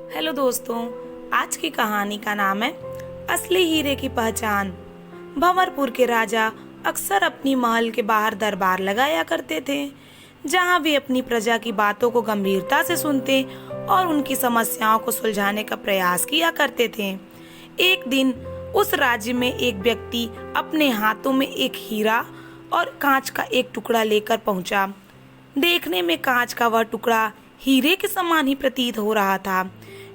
Hello दोस्तों, आज की कहानी का नाम है असली हीरे की पहचान। भंवरपुर के राजा अक्सर अपनी महल के बाहर दरबार लगाया करते थे, जहां वे अपनी प्रजा की बातों को गंभीरता से सुनते और उनकी समस्याओं को सुलझाने का प्रयास किया करते थे। एक दिन उस राज्य में एक व्यक्ति अपने हाथों में एक हीरा और कांच का एक टुकड़ा लेकर पहुंचा। देखने में कांच का वह टुकड़ा हीरे के समान ही प्रतीत हो रहा था।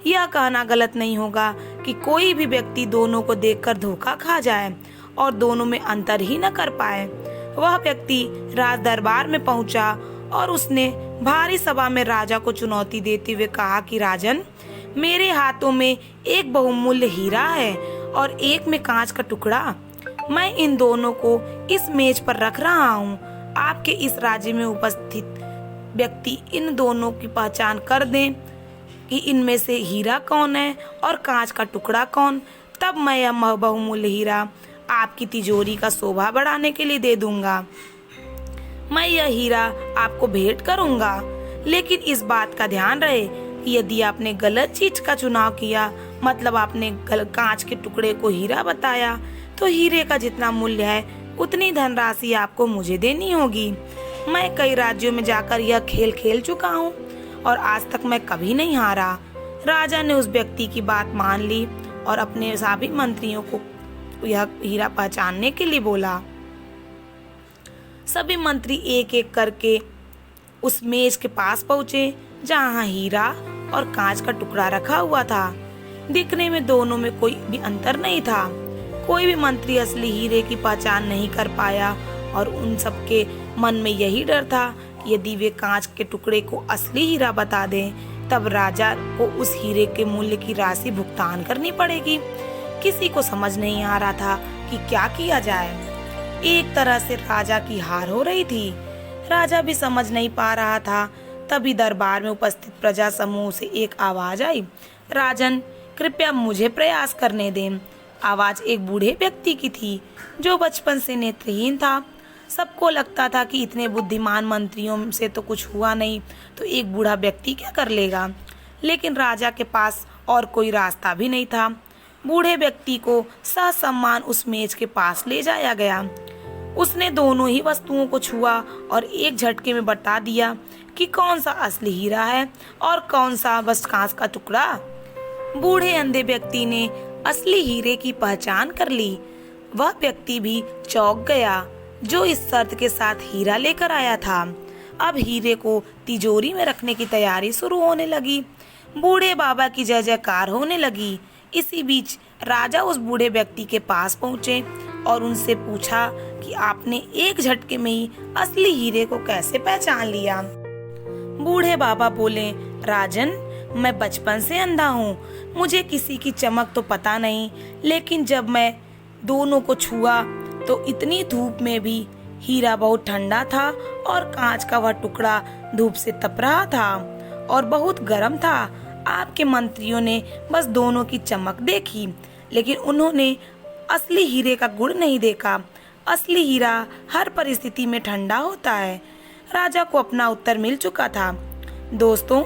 यह कहना गलत नहीं होगा कि कोई भी व्यक्ति दोनों को देखकर धोखा खा जाए और दोनों में अंतर ही न कर पाए। वह व्यक्ति राज दरबार में पहुंचा और उसने भारी सभा में राजा को चुनौती देते हुए कहा कि राजन, मेरे हाथों में एक बहुमूल्य हीरा है और एक में कांच का टुकड़ा। मैं इन दोनों को इस मेज पर रख रहा हूँ। आपके इस राज्य में उपस्थित व्यक्ति इन दोनों की पहचान कर दें कि इनमें से हीरा कौन है और कांच का टुकड़ा कौन। तब मैं यह बहुमूल्य हीरा आपकी तिजोरी का शोभा बढ़ाने के लिए दे दूंगा। मैं यह हीरा आपको भेंट करूंगा, लेकिन इस बात का ध्यान रहे कि यदि आपने गलत चीज का चुनाव किया, मतलब आपने कांच के टुकड़े को हीरा बताया, तो हीरे का जितना मूल्य है उतनी धनराशि आपको मुझे देनी होगी। मैं कई राज्यों में जाकर यह खेल खेल चुका हूँ और आज तक मैं कभी नहीं हारा। राजा ने उस व्यक्ति की बात मान ली और अपने सभी मंत्रियों को यह हीरा पहचानने के लिए बोला। सभी मंत्री एक एक करके उस मेज के पास पहुंचे जहां हीरा और कांच का टुकड़ा रखा हुआ था। दिखने में दोनों में कोई भी अंतर नहीं था। कोई भी मंत्री असली हीरे की पहचान नहीं कर पाया और उन सबके मन में यही डर था कि यदि वे कांच के टुकड़े को असली हीरा बता दें, तब राजा को उस हीरे के मूल्य की राशि भुगतान करनी पड़ेगी। किसी को समझ नहीं आ रहा था कि क्या किया जाए। एक तरह से राजा की हार हो रही थी। राजा भी समझ नहीं पा रहा था। तभी दरबार में उपस्थित प्रजा समूह से एक आवाज आई, राजन, कृपया मुझे प्रयास करने दें। आवाज एक बूढ़े व्यक्ति की थी जो बचपन से नेत्रहीन था। सबको लगता था कि इतने बुद्धिमान मंत्रियों से तो कुछ हुआ नहीं, तो एक बूढ़ा व्यक्ति क्या कर लेगा। लेकिन राजा के पास और कोई रास्ता भी नहीं था। बूढ़े व्यक्ति को ससम्मान उस मेज के पास ले जाया गया। उसने दोनों ही वस्तुओं को छुआ और एक झटके में बता दिया कि कौन सा असली हीरा है और कौन सा बस कांच का टुकड़ा। बूढ़े अंधे व्यक्ति ने असली हीरे की पहचान कर ली। वह व्यक्ति भी चौंक गया जो इस शर्त के साथ हीरा लेकर आया था। अब हीरे को तिजोरी में रखने की तैयारी शुरू होने लगी। बूढ़े बाबा की जय जयकार होने लगी। इसी बीच राजा उस बूढ़े व्यक्ति के पास पहुंचे और उनसे पूछा कि आपने एक झटके में ही असली हीरे को कैसे पहचान लिया। बूढ़े बाबा बोले, राजन, मैं बचपन से अंधा हूँ। मुझे किसी की चमक तो पता नहीं, लेकिन जब मैं दोनों को छुआ तो इतनी धूप में भी हीरा बहुत ठंडा था और कांच का वह टुकड़ा धूप से तप रहा था और बहुत गर्म था। आपके मंत्रियों ने बस दोनों की चमक देखी, लेकिन उन्होंने असली हीरे का गुण नहीं देखा। असली हीरा हर परिस्थिति में ठंडा होता है। राजा को अपना उत्तर मिल चुका था। दोस्तों,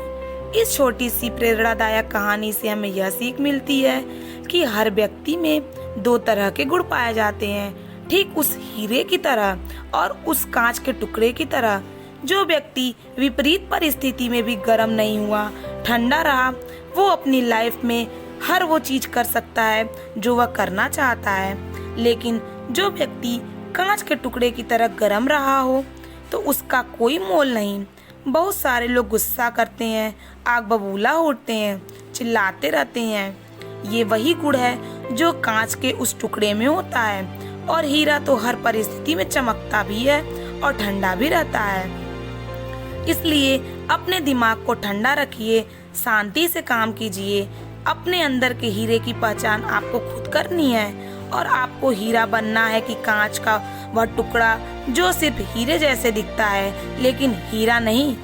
इस छोटी सी प्रेरणादायक कहानी से हमें यह सीख मिलती है कि हर व्यक्ति में दो तरह के गुण पाए जाते हैं, ठीक उस हीरे की तरह और उस कांच के टुकड़े की तरह। जो व्यक्ति विपरीत परिस्थिति में भी गर्म नहीं हुआ, ठंडा रहा, वो अपनी लाइफ में हर वो चीज कर सकता है जो वह करना चाहता है। लेकिन जो व्यक्ति कांच के टुकड़े की तरह गर्म रहा हो, तो उसका कोई मोल नहीं। बहुत सारे लोग गुस्सा करते हैं, आग बबूला उठते हैं, चिल्लाते रहते हैं। ये वही गुण है जो कांच के उस टुकड़े में होता है। और हीरा तो हर परिस्थिति में चमकता भी है और ठंडा भी रहता है। इसलिए अपने दिमाग को ठंडा रखिए, शांति से काम कीजिए। अपने अंदर के हीरे की पहचान आपको खुद करनी है और आपको हीरा बनना है कि कांच का वह टुकड़ा जो सिर्फ हीरे जैसे दिखता है लेकिन हीरा नहीं,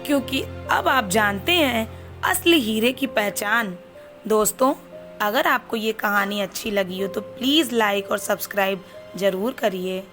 क्योंकि अब आप जानते हैं असली हीरे की पहचान। दोस्तों, अगर आपको ये कहानी अच्छी लगी हो तो प्लीज़ लाइक और सब्सक्राइब जरूर करिए।